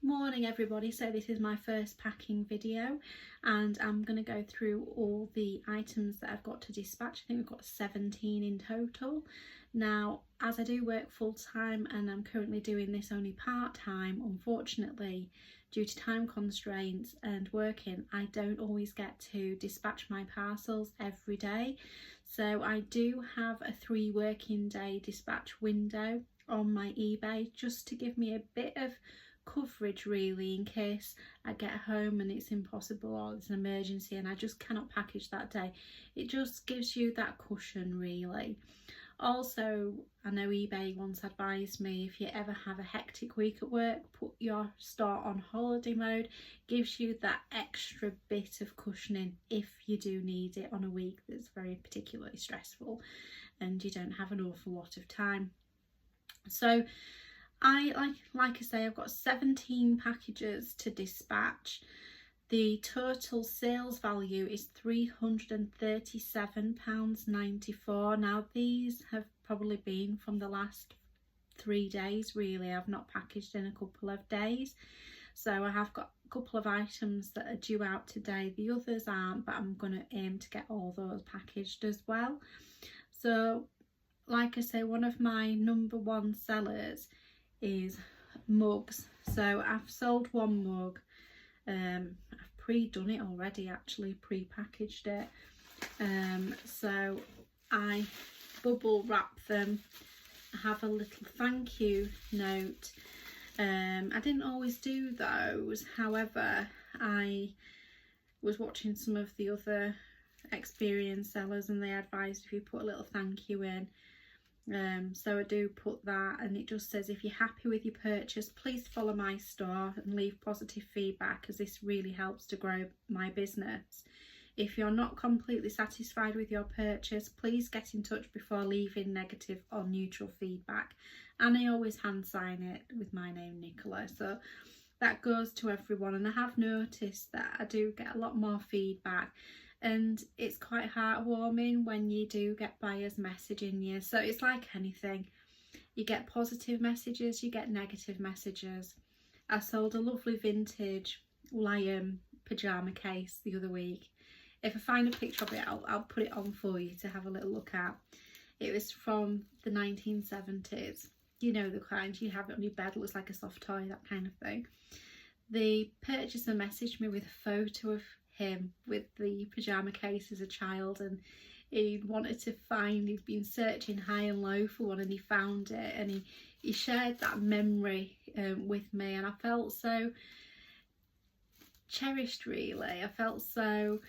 Morning everybody, so this is my first packing video and I'm going to go through all the items that I've got to dispatch. I think we've got 17 in total. Now, as I do work full-time and I'm currently doing this only part-time, unfortunately due to time constraints and working, I don't always get to dispatch my parcels every day. So I do have a 3 working day dispatch window on my eBay just to give me a bit of coverage really in case I get home and it's impossible or it's an emergency and I just cannot package that day. It just gives you that cushion really. Also, I know eBay once advised me if you ever have a hectic week at work, put your store on holiday mode. Gives you that extra bit of cushioning if you do need it on a week that's very particularly stressful and you don't have an awful lot of time. So like I say, I've got 17 packages to dispatch. The total sales value is £337.94. Now these have probably been from the last 3 days really. I've not packaged in a couple of days. So I have got a couple of items that are due out today. The others aren't, but I'm going to aim to get all those packaged as well. So like I say, one of my #1 sellers is mugs. So I've sold 1 mug. I've pre-done it already, actually pre-packaged it. So I bubble wrap them. I have a little thank you note. I didn't always do those, however I was watching some of the other experienced sellers and they advised if you put a little thank you in. So I do put that, and it just says, if you're happy with your purchase, please follow my store and leave positive feedback, as this really helps to grow my business. If you're not completely satisfied with your purchase, please get in touch before leaving negative or neutral feedback. And I always hand sign it with my name, Nicola, so that goes to everyone. And I have noticed that I do get a lot more feedback, and it's quite heartwarming when you do get buyers messaging you. So it's like anything, you get positive messages, you get negative messages. I sold a lovely vintage lion pyjama case the other week. If I find a picture of it, I'll put it on for you to have a little look at. It was from the 1970s. You know, the kind you have it on your bed, looks like a soft toy, that kind of thing. The purchaser messaged me with a photo of him with the pyjama case as a child, and he wanted to find, he'd been searching high and low for one and he found it, and he shared that memory with me, and I felt so cherished really. I felt so,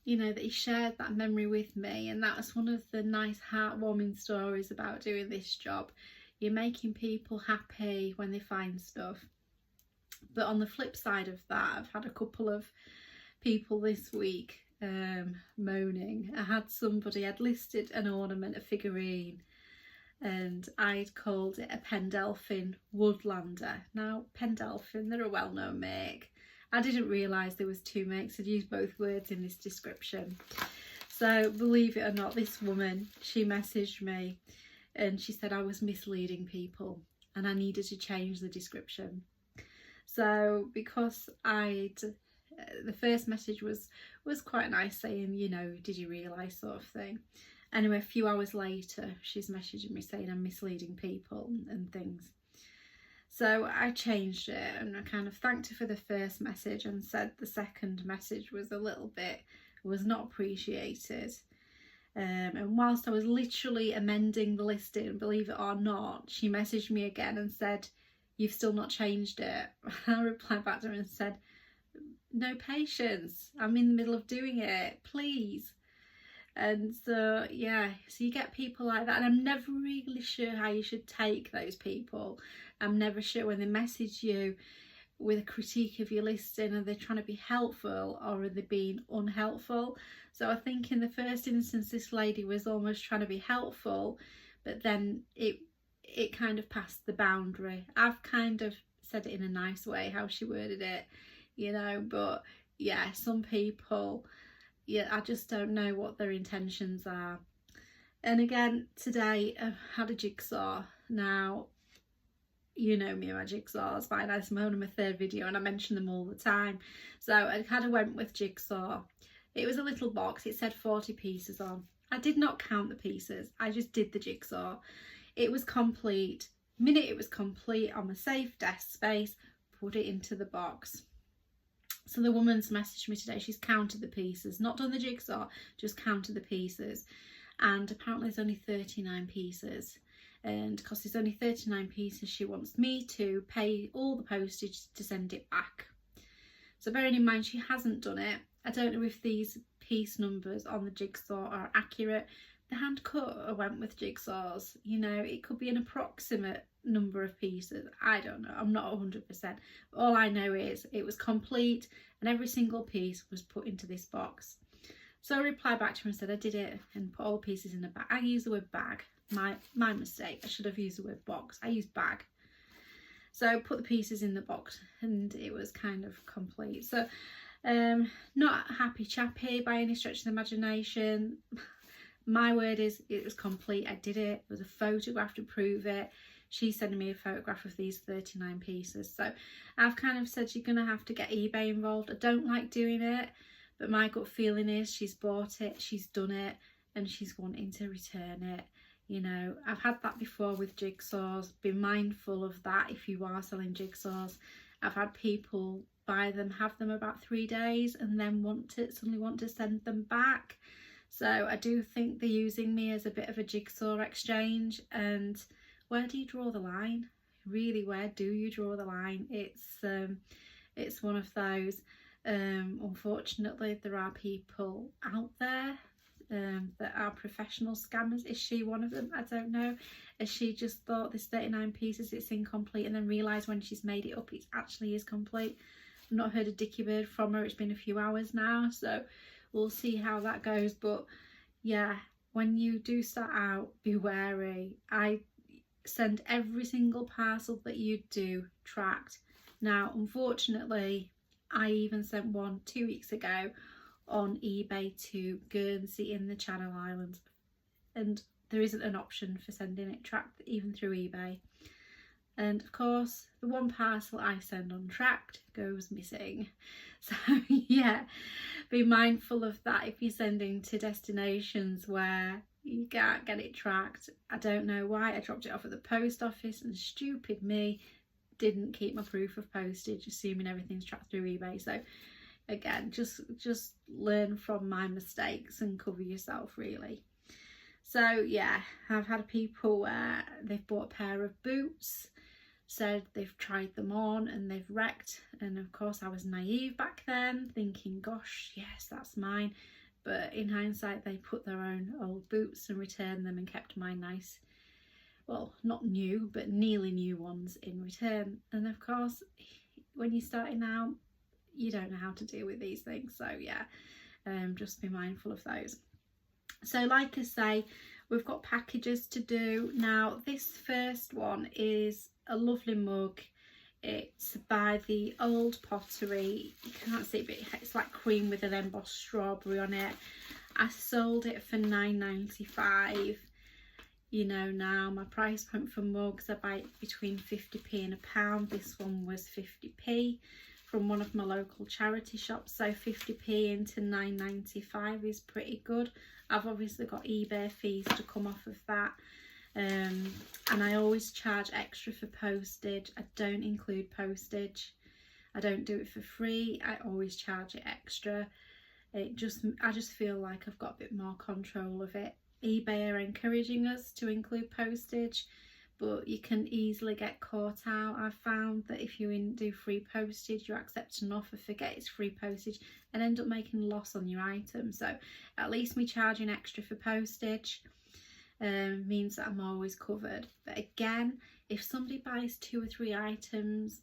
you know, that he shared that memory with me, and that's one of the nice heartwarming stories about doing this job. You're making people happy when they find stuff. But on the flip side of that, I've had a couple of people this week moaning. I had somebody, I'd listed an ornament, a figurine, and I'd called it a Pendelphin Woodlander. Now Pendelphin, they're a well-known make. I didn't realise there was 2 makes. I'd used both words in this description. So believe it or not, this woman, she messaged me and she said I was misleading people and I needed to change the description. So because the first message was quite nice, saying, you know, did you realise, sort of thing. Anyway, a few hours later she's messaging me saying I'm misleading people and things. So I changed it and I kind of thanked her for the first message and said the second message was not appreciated. And whilst I was literally amending the listing, believe it or not, she messaged me again and said, you've still not changed it. I replied back to her and said, no patience, I'm in the middle of doing it, please. And so yeah, so you get people like that, and I'm never really sure how you should take those people. I'm never sure when they message you with a critique of your listing, are they trying to be helpful or are they being unhelpful? So I think in the first instance this lady was almost trying to be helpful, but then it kind of passed the boundary. I've kind of said it in a nice way how she worded it, you know, but yeah, some people, yeah, I just don't know what their intentions are. And again, today I've had a jigsaw. Now you know me and my jigsaws by now. This is only my third video and I mention them all the time. So I kind of went with jigsaw. It was a little box, it said 40 pieces on. I did not count the pieces, I just did the jigsaw. It was complete. The minute it was complete, on my safe desk space, put it into the box. So the woman's messaged me today, she's counted the pieces, not done the jigsaw, just counted the pieces. And apparently there's only 39 pieces. And because there's only 39 pieces, she wants me to pay all the postage to send it back. So bearing in mind she hasn't done it, I don't know if these piece numbers on the jigsaw are accurate. The hand cutter went with jigsaws, you know, it could be an approximate number of pieces, I don't know, I'm not 100%. All I know is it was complete and every single piece was put into this box. So I replied back to her and said I did it and put all the pieces in a bag. I used the word bag, my mistake, I should have used the word box, I used bag. So I put the pieces in the box and it was kind of complete. So not happy chappy by any stretch of the imagination. My word is it was complete, I did it. There was a photograph to prove it. She's sending me a photograph of these 39 pieces. So I've kind of said you're going to have to get eBay involved. I don't like doing it, but my gut feeling is she's bought it, she's done it, and she's wanting to return it. You know, I've had that before with jigsaws. Be mindful of that if you are selling jigsaws. I've had people buy them, have them about 3 days, and then suddenly want to send them back. So I do think they're using me as a bit of a jigsaw exchange. And where do you draw the line? Really, where do you draw the line? It's one of those. Unfortunately, there are people out there that are professional scammers. Is she one of them? I don't know. Has she just thought there's 39 pieces, it's incomplete, and then realised when she's made it up it actually is complete? I've not heard a dicky bird from her. It's been a few hours now, so we'll see how that goes. But yeah, when you do start out, be wary. I send every single parcel that you do tracked. Now unfortunately I even sent one 2 weeks ago on eBay to Guernsey in the Channel Islands, and there isn't an option for sending it tracked even through eBay. And of course the one parcel I send untracked goes missing. So yeah, be mindful of that if you're sending to destinations where you can't get it tracked. I don't know why I dropped it off at the post office and stupid me didn't keep my proof of postage, assuming everything's tracked through eBay. So again, just learn from my mistakes and cover yourself really. So yeah, I've had people where they've bought a pair of boots, said they've tried them on and they've wrecked, and of course I was naive back then thinking gosh yes that's mine, but in hindsight they put their own old boots and returned them and kept my nice, well not new but nearly new ones in return. And of course when you're starting out you don't know how to deal with these things, so yeah, just be mindful of those. So like I say, we've got packages to do now. This first one is a lovely mug. It's by the Old Pottery. You can't see it, but it's like cream with an embossed strawberry on it. I sold it for £9.95. You know, now my price point for mugs, I buy it between 50p and £1. This one was 50p from one of my local charity shops, so 50p into £9.95 is pretty good. I've obviously got eBay fees to come off of that, and I always charge extra for postage. I don't include postage. I don't do it for free. I always charge it extra. I just feel like I've got a bit more control of it. eBay are encouraging us to include postage, but you can easily get caught out. I've found that if you do free postage, you accept an offer, forget it's free postage, and end up making a loss on your item. So at least me charging extra for postage means that I'm always covered. But again, if somebody buys 2 or 3 items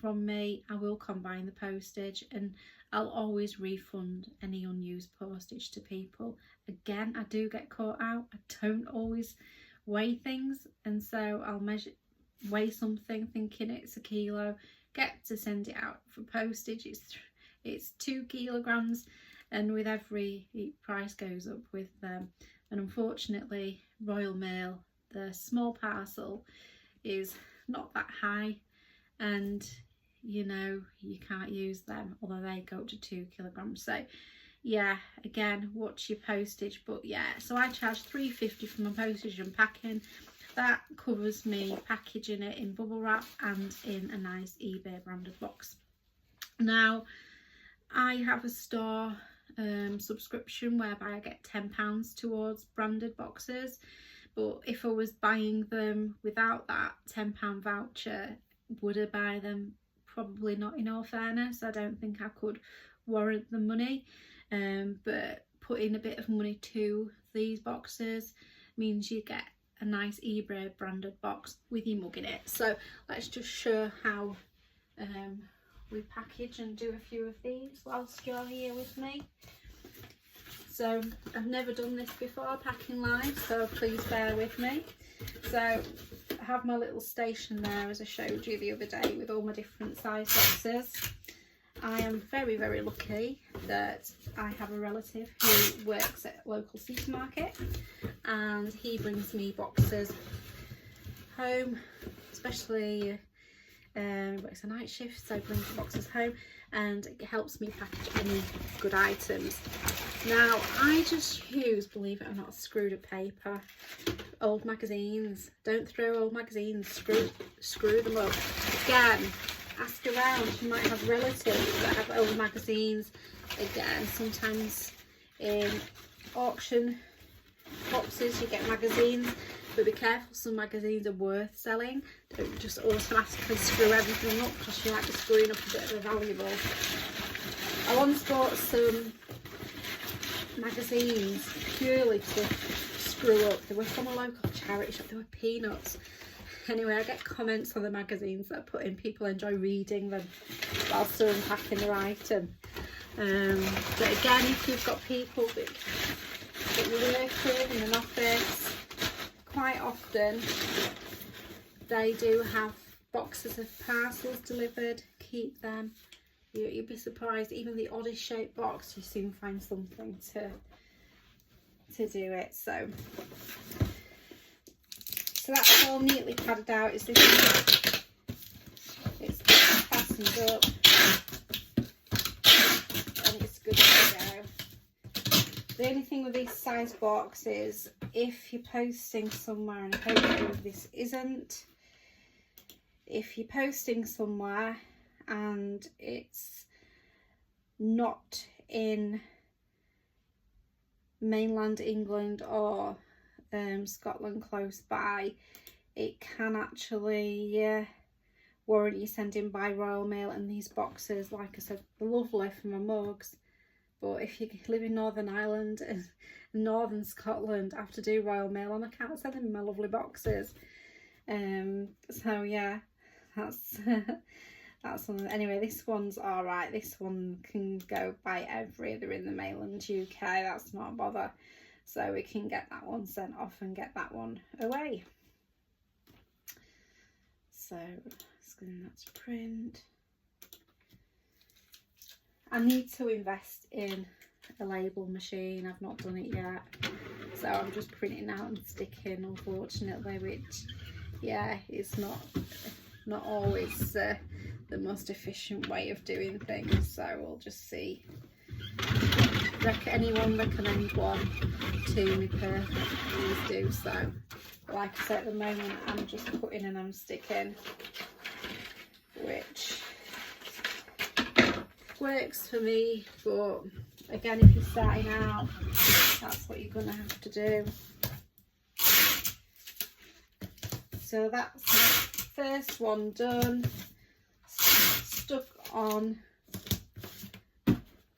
from me, I will combine the postage and I'll always refund any unused postage to people. Again, I do get caught out. I don't always weigh things, and so I'll weigh something thinking it's a kilo, get to send it out for postage, it's 2 kilograms, and with every price goes up with them. And unfortunately Royal Mail, the small parcel is not that high, and you know, you can't use them, although they go up to 2 kilograms. So yeah, again, watch your postage. But yeah, so I charge £3.50 for my postage and packing. That covers me packaging it in bubble wrap and in a nice eBay branded box. Now, I have a store subscription whereby I get £10 towards branded boxes, but if I was buying them without that £10 voucher, would I buy them? Probably not, in all fairness. I don't think I could warrant the money, but putting a bit of money to these boxes means you get a nice eBay branded box with your mug in it. So let's just show how we package and do a few of these whilst you're here with me. So I've never done this before, packing live, so please bear with me. So I have my little station there, as I showed you the other day, with all my different size boxes. I am very, very lucky that I have a relative who works at a local supermarket, and he brings me boxes home, especially works a night shift, so brings the boxes home and it helps me package any good items. Now, I just use, believe it or not, screwed up paper. Old magazines. Don't throw old magazines, screw them up. Again, ask around, you might have relatives that have old magazines. Again, sometimes in auction boxes you get magazines, but be careful, some magazines are worth selling. Don't just automatically screw everything up, because you might be screwing up a bit of a valuable. I once bought some magazines purely to screw up. They were from a local charity shop, they were peanuts. Anyway, I get comments on the magazines that I put in, people enjoy reading them whilst they're unpacking their item. But again, if you've got people that you work with in an office, quite often they do have boxes of parcels delivered. Keep them. You'd be surprised, even the oddest shaped box, you soon find something to do it. So that's all neatly padded out. It's fastened up and it's good to go. The only thing with this size box is if you're posting somewhere, and hopefully this isn't, if you're posting somewhere and it's not in mainland England or Scotland close by, it can actually warrant you sending by Royal Mail. And these boxes, like I said, they're lovely for my mugs, but if you live in Northern Ireland and Northern Scotland, I have to do Royal Mail and I can't send them in my lovely boxes. So yeah, that's that's one. Anyway, this one's all right. This one can go by every other in the mainland UK. That's not a bother. So we can get that one sent off and get that one away. So scan that to print. I need to invest in a label machine. I've not done it yet, so I'm just printing out and sticking, unfortunately, which yeah, it's not always the most efficient way of doing things. So we'll just see. Anyone recommend one to me, perfect, please do so. Like I said, at the moment I'm just putting and I'm sticking, which works for me, but again, if you're starting out, that's what you're gonna have to do. So that's my first one done, stuck on,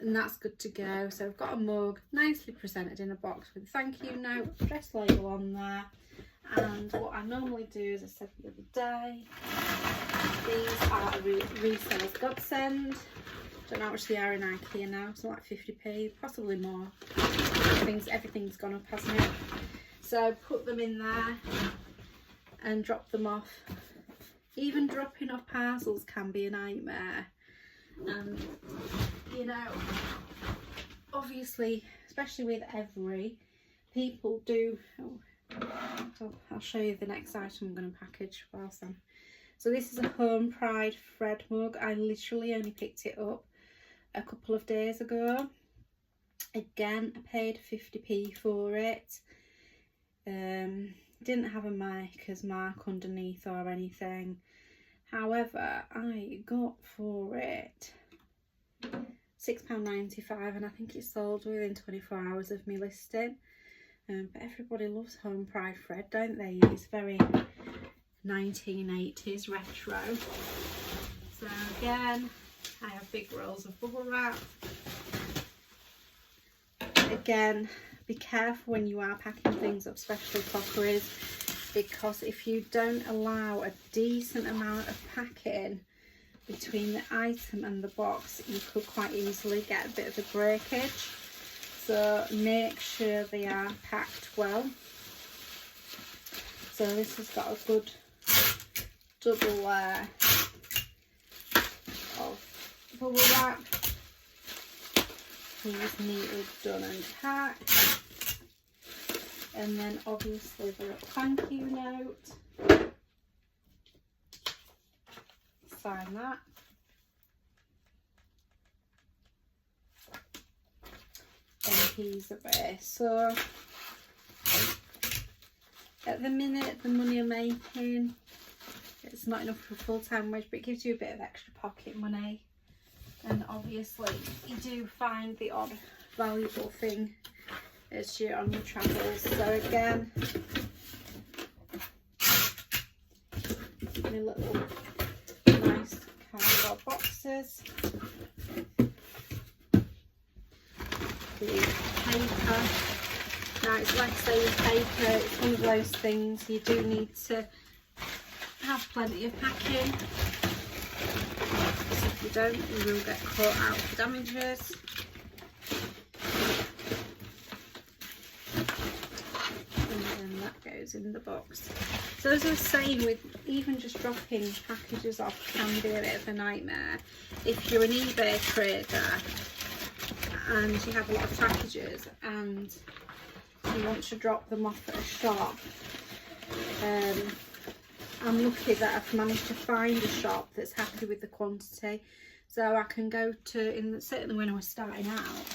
and that's good to go. So I've got a mug nicely presented in a box with a thank you note, address label on there. And what I normally do, as I said the other day, these are a reseller's godsend. Don't know how much they are in IKEA now, so like 50p, possibly more. Everything's gone up, hasn't it? So put them in there and drop them off. Even dropping off parcels can be a nightmare. And you know, obviously, especially with Every, people do. So I'll show you the next item I'm going to package whilst I'm So this is a Home Pride Fred mug. I literally only picked it up a couple of days ago. Again, I paid 50p for it. Didn't have a maker's mark underneath or anything. However, I got for it £6.95, and I think it sold within 24 hours of me listing. But everybody loves Home Pride Fred, don't they? It's very 1980s retro. So again, I have big rolls of bubble wrap. Again, be careful when you are packing things up, especially crockeries, because if you don't allow a decent amount of packing between the item and the box, you could quite easily get a bit of a breakage. So make sure they are packed well. So this has got a good double layer of bubble wrap. These neatly done and packed. And then obviously the thank you note. Sign that. And he's away. So at the minute, the money I'm making, it's not enough for a full-time wage, but it gives you a bit of extra pocket money. And obviously you do find the odd valuable thing as you're on your travels. So again, my little nice cardboard boxes. The paper. Now it's like I say with paper, it's one of those things you do need to have plenty of packing. If you don't, you will get caught out for damages. And then that goes in the box. So as I was saying, with even just dropping packages off can be a bit of a nightmare. If you're an eBay trader and you have a lot of packages and you want to drop them off at a shop, I'm lucky that I've managed to find a shop that's happy with the quantity, so I can go to, certainly when I was starting out,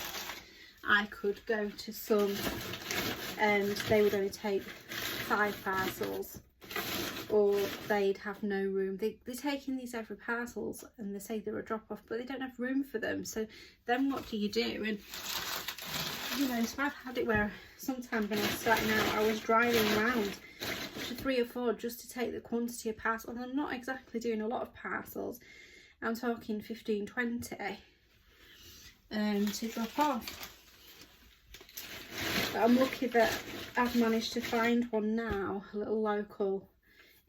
I could go to some and they would only take 5 parcels, or they'd have no room. They're taking these every parcels and they say they're a drop off, but they don't have room for them. So then what do you do? And you know, so I've had it where sometimes when I was starting out, I was driving around to 3 or 4 just to take the quantity of parcels. I'm not exactly doing a lot of parcels. I'm talking 15, 20 to drop off. But I'm lucky that I've managed to find one now, a little local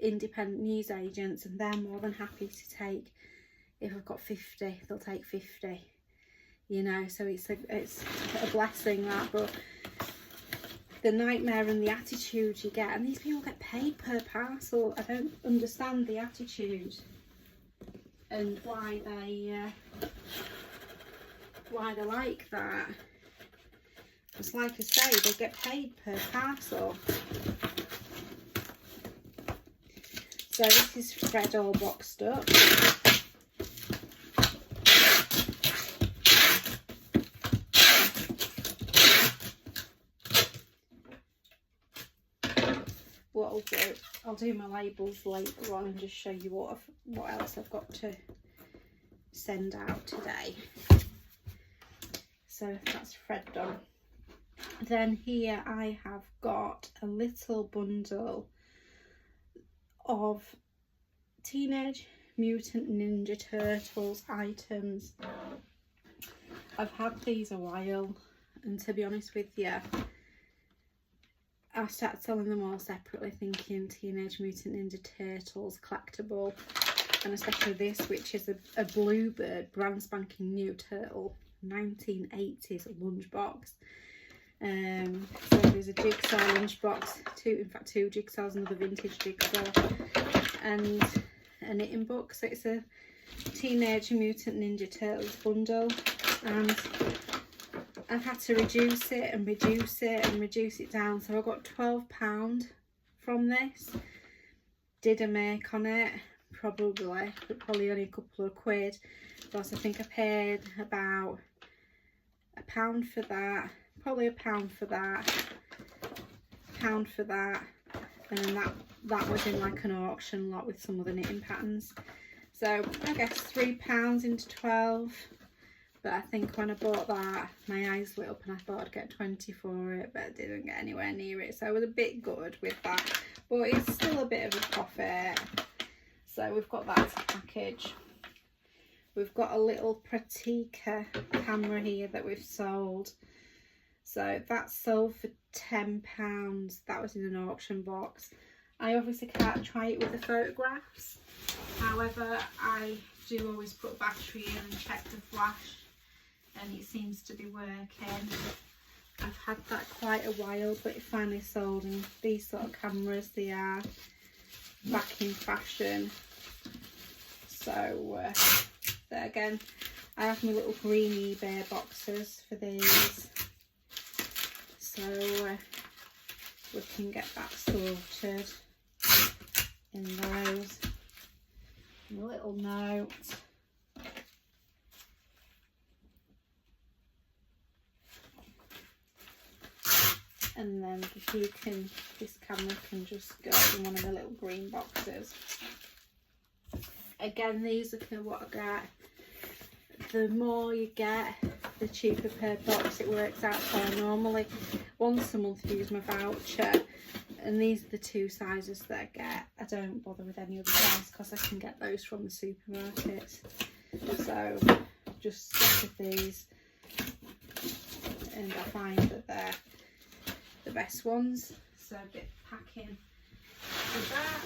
independent news agents, and they're more than happy to take, if I've got 50, they'll take 50. You know, so it's a blessing that, but the nightmare and the attitude you get, and these people get paid per parcel. I don't understand the attitude and why they're like that. It's like I say, they get paid per parcel. So this is Fred all boxed up. What I'll do, I'll do my labels later on and just show you what else I've got to send out today. So that's Fred done. Then here I have got a little bundle of Teenage Mutant Ninja Turtles items. I've had these a while, and to be honest with you, I started selling them all separately thinking Teenage Mutant Ninja Turtles collectible, and especially this, which is a Bluebird brand spanking new turtle 1980s lunchbox. So there's a jigsaw lunchbox, in fact two jigsaws, another vintage jigsaw, and a knitting book. So it's a Teenage Mutant Ninja Turtles bundle, and I've had to reduce it and reduce it and reduce it down. So I got £12 from this. Did a make on it. probably, but probably only a couple of quid. Plus I think I paid about £1 for that, probably £1 for that, £1 for that, and then that was in like an auction lot with some other knitting patterns. So I guess £3 into 12. But I think when I bought that, my eyes lit up and I thought I'd get 20 for it, but I didn't get anywhere near it. So I was a bit good with that, but it's still a bit of a profit. So we've got that to package. We've got a little Pratica camera here that we've sold. So that sold for £10. That was in an auction box. I obviously can't try it with the photographs. However, I do always put a battery in and check the flash, and it seems to be working. I've had that quite a while, but it finally sold, and these sort of cameras, they are back in fashion. So there again, I have my little green eBay boxes for these, so we can get that sorted in those. And a little note. And then this camera can just go in one of the little green boxes. Again, these are what I get. The more you get, the cheaper per box it works out. So I normally once a month use my voucher, and these are the 2 sizes that I get. I don't bother with any other size because I can get those from the supermarkets. So just stick with these, and I find that they're the best ones. So a bit packing with that.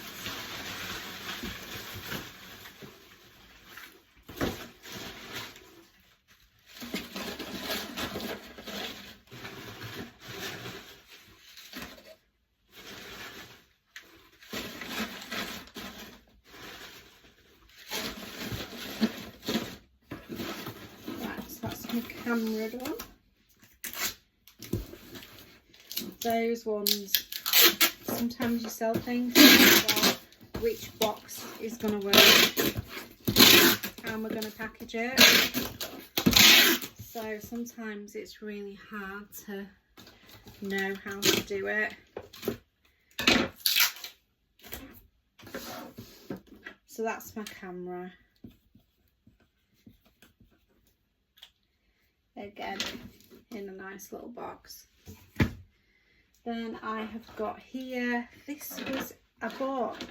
Camera done. Those ones, sometimes you sell things about which box is going to work, how am I going to package it. So sometimes it's really hard to know how to do it. So that's my camera. Again, in a nice little box. Then I have got here, this was I bought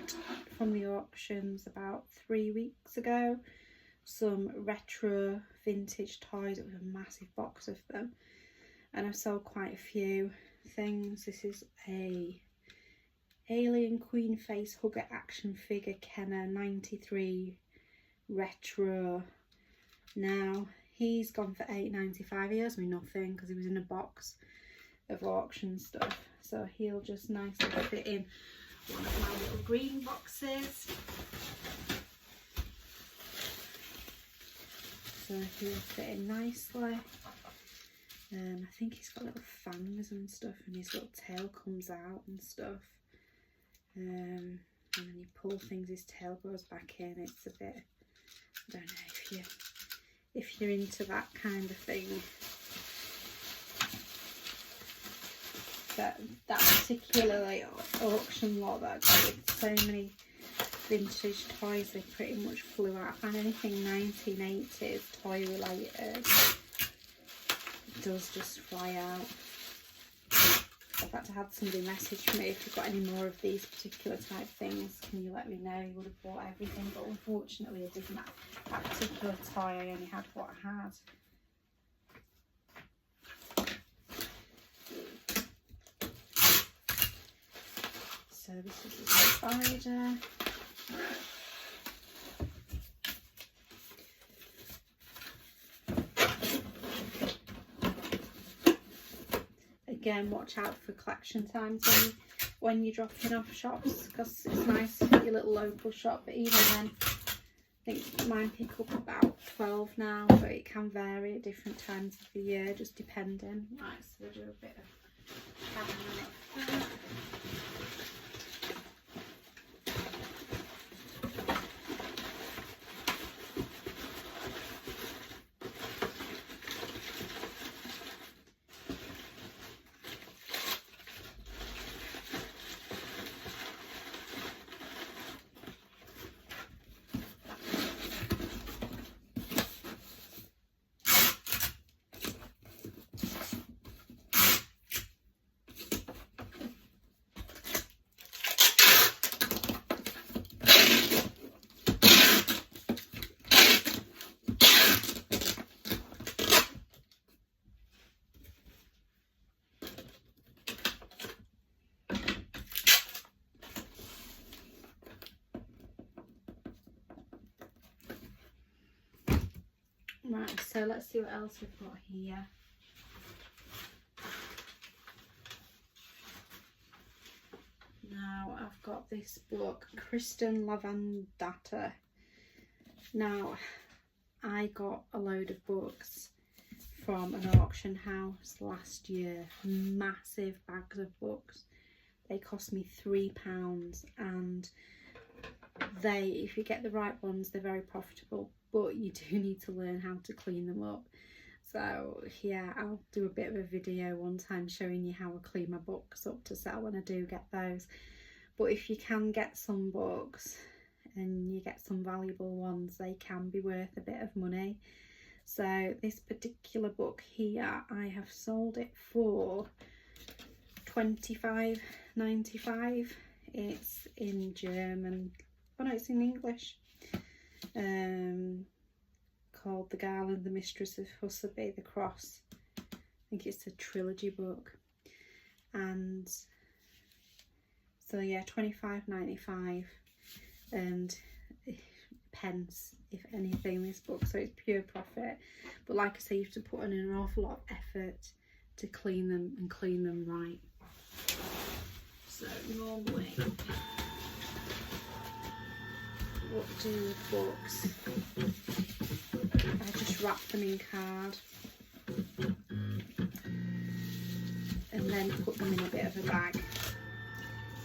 from the auctions about 3 weeks ago, some retro vintage toys. It was a massive box of them, and I've sold quite a few things. This is a Alien Queen Face Hugger action figure Kenner 93 retro. Now he's gone for £8.95. He owes me nothing because he was in a box of auction stuff, so he'll just nicely fit in one of my little green boxes. So he'll fit in nicely. I think he's got little fangs and stuff, and his little tail comes out and stuff. And when you pull things, his tail goes back in. It's a bit, I don't know if you're into that kind of thing. That particular auction lot that I got with so many vintage toys, they pretty much flew out. I find anything 1980s toy related, it does just fly out. In fact, I had somebody message me, if you've got any more of these particular type things, can you let me know? You would have bought everything, but unfortunately I didn't. That particular toy, I only had what I had. So this is the spider. Again, watch out for collection times when you're dropping off shops, because it's nice to get your little local shop, but even then, I think mine pick up about 12 now, but it can vary at different times of the year, just depending. Right, so we'll do a bit of Right, so let's see what else we've got here. Now I've got this book, Kristen Lavandata. Now I got a load of books from an auction house last year, massive bags of books. They cost me £3, and they, if you get the right ones, they're very profitable, but you do need to learn how to clean them up. So yeah, I'll do a bit of a video one time showing you how I clean my books up to sell when I do get those. But if you can get some books and you get some valuable ones, they can be worth a bit of money. So this particular book here, I have sold it for £25.95. It's in German, oh no, it's in English, called The Garland, the Mistress of Hussaby, the Cross. I think it's a trilogy book. And so yeah, £25.95 and pence if anything, this book, so it's pure profit. But like I say, you have to put in an awful lot of effort to clean them and clean them right. So normally what I do with books, I just wrap them in card and then put them in a bit of a bag.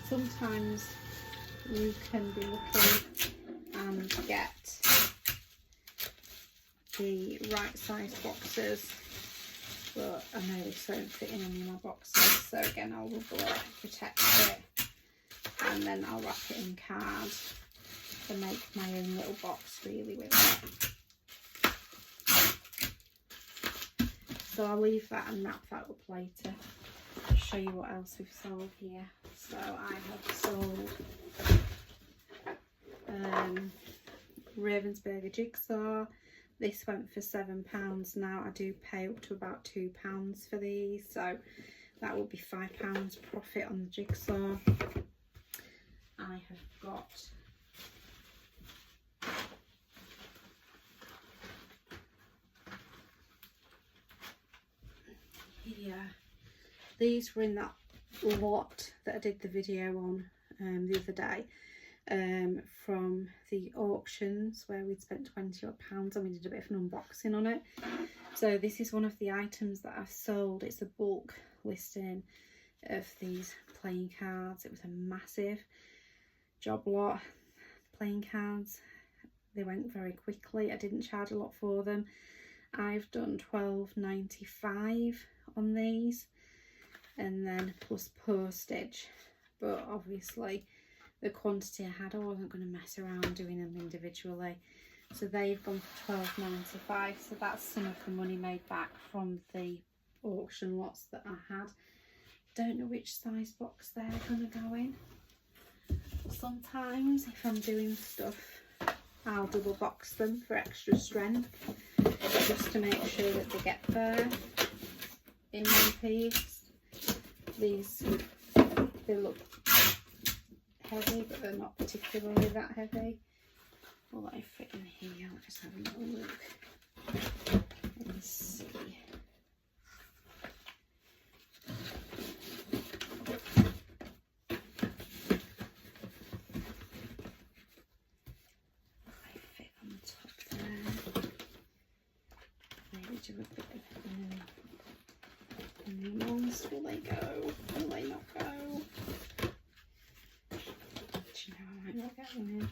Sometimes you can be lucky and get the right size boxes, but I know this won't fit in any of my boxes, so again I'll rubble it, protect it, and then I'll wrap it in card to make my own little box really with it. So I'll leave that and wrap that up later. I'll show you what else we've sold here. So I have sold Ravensburger jigsaw. This went for £7. Now I do pay up to about £2 for these, so that will be £5 profit on the jigsaw. I have got here, these were in that lot that I did the video on the other day, from the auctions where we'd spent £20 odd and we did a bit of an unboxing on it. So this is one of the items that I've sold. It's a bulk listing of these playing cards. It was a massive job lot. Playing cards, they went very quickly. I didn't charge a lot for them. I've done £12.95 on these, and then plus postage, but obviously the quantity I had, I wasn't going to mess around doing them individually, so they've gone for £12.95. So that's some of the money made back from the auction lots that I had. Don't know which size box they're going to go in. Sometimes if I'm doing stuff, I'll double box them for extra strength, just to make sure that they get there in one piece. These, they look heavy, but they're not particularly that heavy. Will they fit in here? I'll just have a little look and see. They fit on the top there. Maybe do a bit of ones. Will they go? Will they not go? You know, I might not get them in.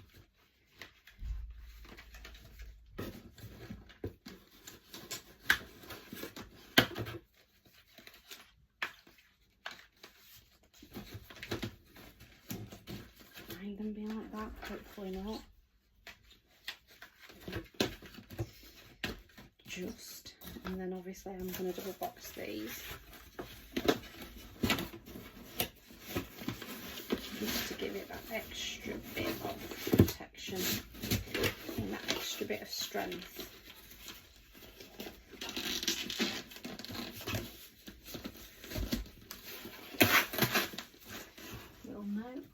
Ain't gonna be like that, hopefully not. Just, and then obviously I'm gonna double box these. Just to give it that extra bit of protection and that extra bit of strength. Little note.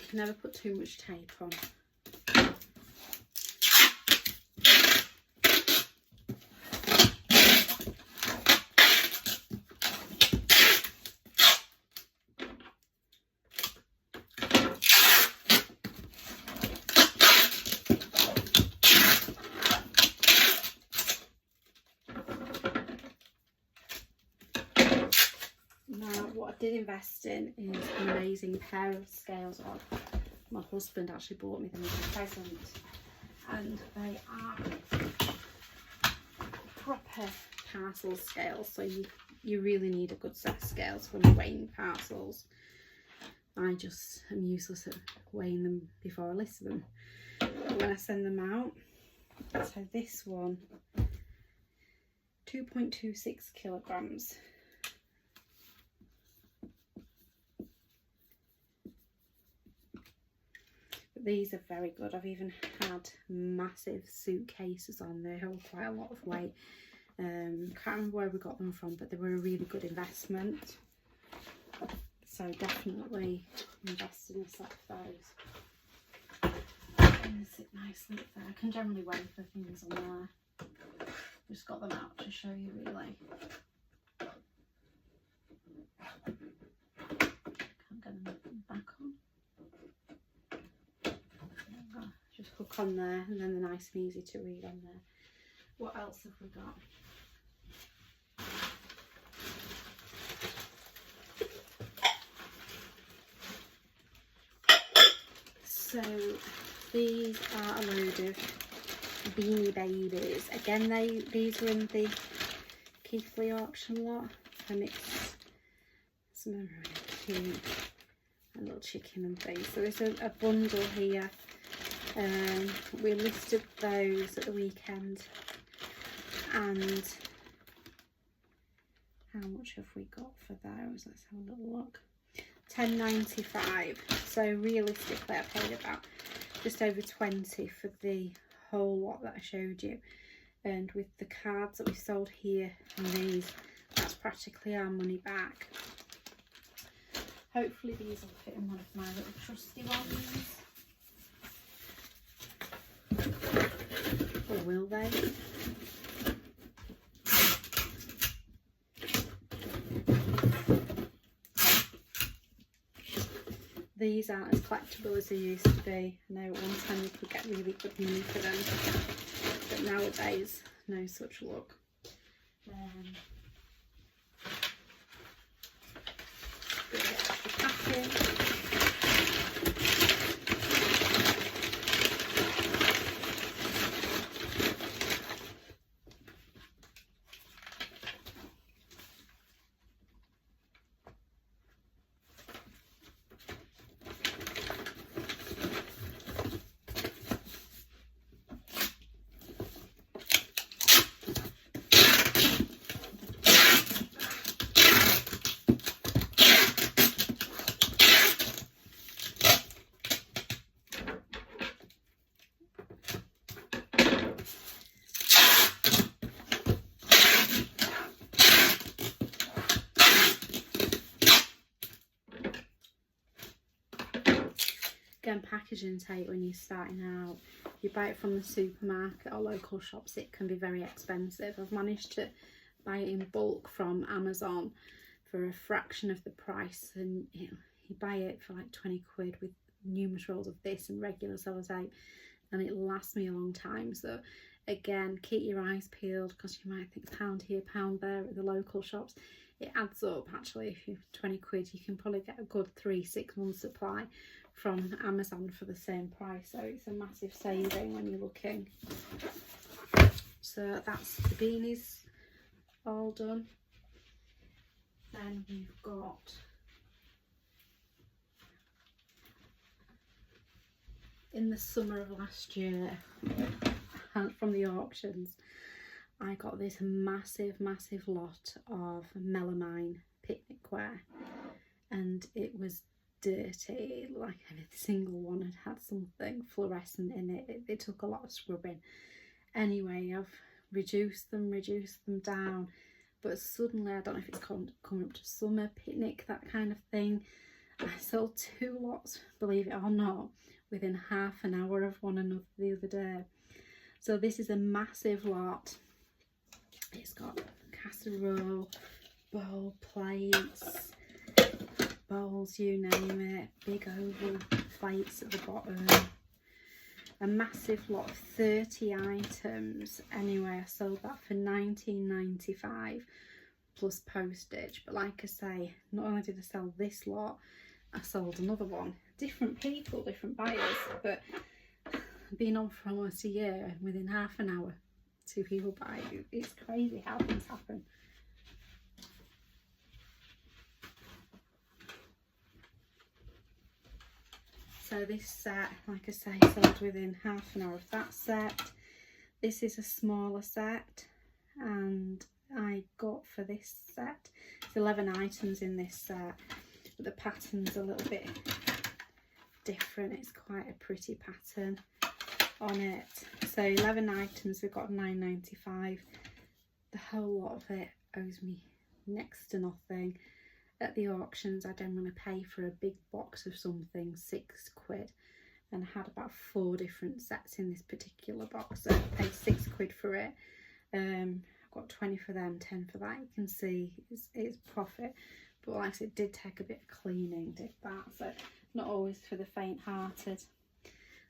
you can never put too much tape on. What I did invest in is an amazing pair of scales. My husband actually bought me them as a present, and they are proper parcel scales, so you really need a good set of scales when you're weighing parcels. I just am useless at weighing them before I list them, but when I send them out. So this one, 2.26 kilograms. These are very good. I've even had massive suitcases on. They hold quite a lot of weight. Can't remember where we got them from, but they were a really good investment. So definitely invest in a set of those. And they sit nicely up there. I can generally weigh for things on there. Just got them out to show you really. Can't get them back on. Just hook on there, and then they're nice and easy to read on there. What else have we got? So these are a load of Beanie Babies. Again, these were in the Keithley auction lot, and it's some of them are really cute. A little chicken and things. So there's a bundle here. We listed those at the weekend, and how much have we got for those? Let's have a little look. £10.95. So realistically I paid about just over 20 for the whole lot that I showed you, and with the cards that we sold here and these, that's practically our money back. Hopefully these will fit in one of my little trusty ones. Or will they? These aren't as collectible as they used to be. I know at one time you could get really good money for them, but nowadays, no such luck. Bit of extra packing. Again, packaging tape when you're starting out, if you buy it from the supermarket or local shops, it can be very expensive. I've managed to buy it in bulk from Amazon for a fraction of the price, and you buy it for like 20 quid with numerous rolls of this and regular sellotape, and it lasts me a long time. So again, keep your eyes peeled, because you might think pound here, pound there at the local shops. It adds up. Actually, if you're 20 quid, you can probably get a good 3-6 months supply from Amazon for the same price. So it's a massive saving when you're looking. So that's the beanies all done. Then we've got in the summer of last year from the auctions, I got this massive lot of melamine picnic wear, and it was dirty. Like every single one had something fluorescent in it. It took a lot of scrubbing. Anyway, I've reduced them down, but suddenly, I don't know if it's coming up to summer, picnic, that kind of thing, I sold 2 lots, believe it or not, within half an hour of one another the other day. So this is a massive lot. It's got casserole, bowl, plates, bowls, you name it, big oval plates at the bottom. A massive lot of 30 items. Anyway, I sold that for £19.95 plus postage. But like I say, not only did I sell this lot, I sold another one. Different people, different buyers, but been on for almost a year, and within half an hour 2 people buy. It's crazy how things happen. So this set, like I say, sold within half an hour of that set. This is a smaller set, and I got for this set, it's 11 items in this set, but the pattern's a little bit different. It's quite a pretty pattern on it. So 11 items, we've got £9.95. The whole lot of it owes me next to nothing. At the auctions, I generally pay for a big box of something £6, and I had about 4 different sets in this particular box, so I paid £6 for it. I've got 20 for them, 10 for that. You can see it's profit, but like I said, it did take a bit of cleaning, did that, so not always for the faint-hearted.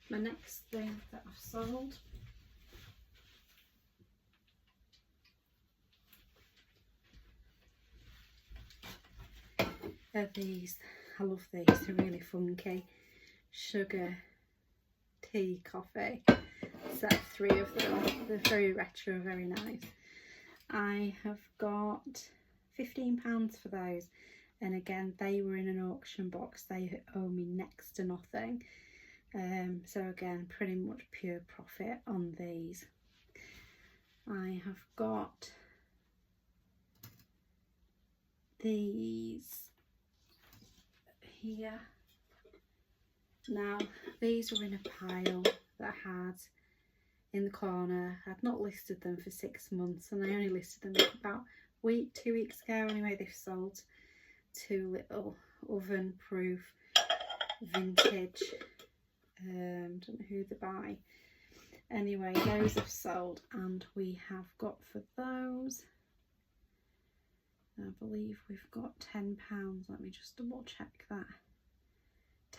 My next thing that I've sold are these. I love these, they're really funky. Sugar tea coffee, set 3 of them. They're very retro, very nice. I have got £15 for those, and again, they were in an auction box. They owe me next to nothing. So again, pretty much pure profit on these. I have got these here. Now, these were in a pile that I had in the corner. I'd not listed them for 6 months, and I only listed them about 2 weeks ago. Anyway, they've sold. 2 little oven proof vintage, don't know who they buy. Anyway, those have sold, and we have got for those, I believe we've got £10. Let me just double check that.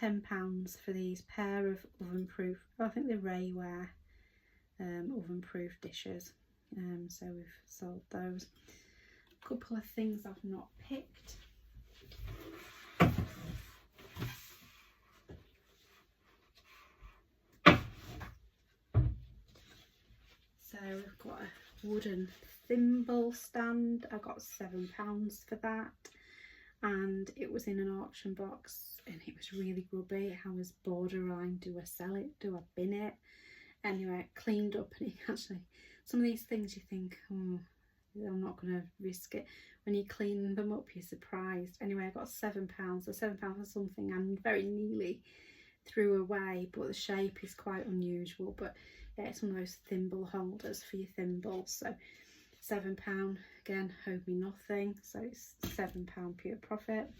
£10 for these pair of oven proof, I think they're Rayware oven proof dishes. So we've sold those. A couple of things I've not picked. So we've got a wooden thimble stand. I got £7 for that, and it was in an auction box, and it was really grubby. I was borderline, do I sell it, do I bin it? Anyway, it cleaned up, and it actually, some of these things you think, oh, I'm not going to risk it. When you clean them up, you're surprised. Anyway, I got £7, so £7 for something I very nearly threw away, but the shape is quite unusual. But yeah, it's one of those thimble holders for your thimbles. So £7, again, owed me nothing, so it's £7 pure profit.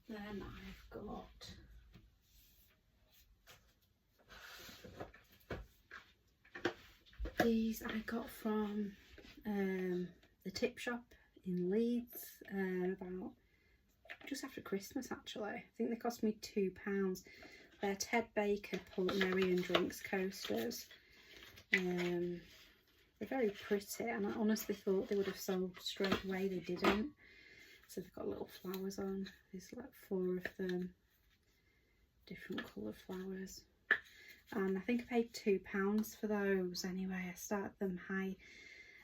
Then I've got these. I got from the tip shop in Leeds about just after Christmas, actually. I think they cost me £2. They're Ted Baker Pulmonary and Drinks coasters. They're very pretty, and I honestly thought they would have sold straight away. They didn't. So they've got little flowers on. There's like 4 of them, different colour flowers. And I think I paid £2 for those. Anyway, I started them high.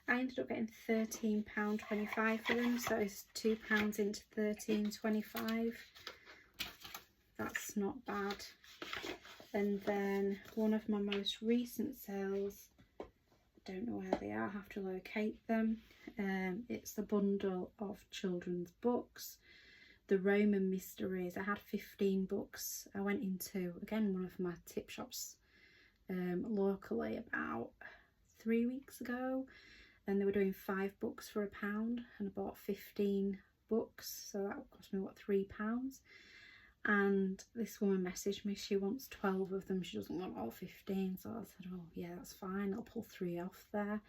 I ended up getting £13.25 for them, so it's £2 into £13.25. That's not bad. And then one of my most recent sales, I don't know where they are, I have to locate them. It's the bundle of children's books, the Roman Mysteries. I had 15 books. I went into, again, one of my tip shops locally about 3 weeks ago, and they were doing 5 books for £1, and I bought 15 books, so that cost me what, £3. And this woman messaged me, she wants 12 of them, she doesn't want all 15. So I said, oh yeah, that's fine, I'll pull 3 off there.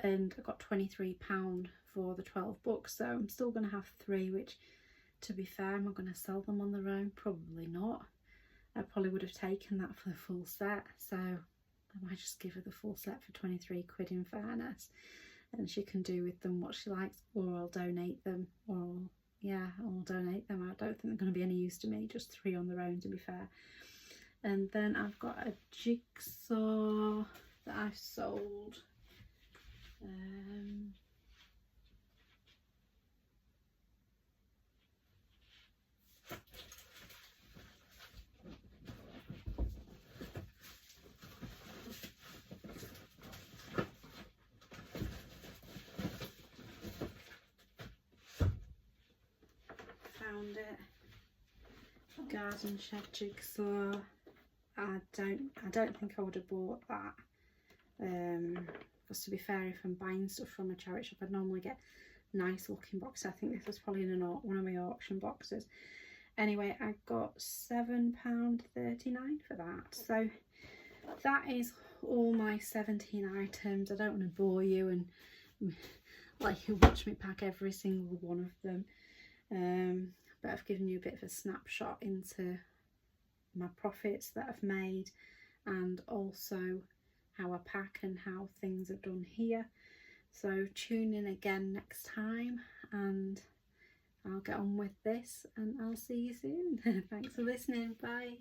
And I got £23 for the 12 books, so I'm still going to have 3, which, to be fair, am I going to sell them on their own? Probably not. I probably would have taken that for the full set, so I might just give her the full set for 23 quid in fairness, and she can do with them what she likes, or I'll donate them, or yeah, I'll donate them. I don't think they're going to be any use to me, just 3 on their own, to be fair. And then I've got a jigsaw that I've sold. Found it. Garden shed jigsaw. I don't think I would have bought that. Because to be fair, if I'm buying stuff from a charity shop, I'd normally get nice looking boxes. I think this was probably in one of my auction boxes. Anyway, I got £7.39 for that. So that is all my 17 items. I don't want to bore you and like you watch me pack every single one of them. But I've given you a bit of a snapshot into my profits that I've made, and also how I pack and how things are done here. So tune in again next time, and I'll get on with this, and I'll see you soon. Thanks for listening. Bye.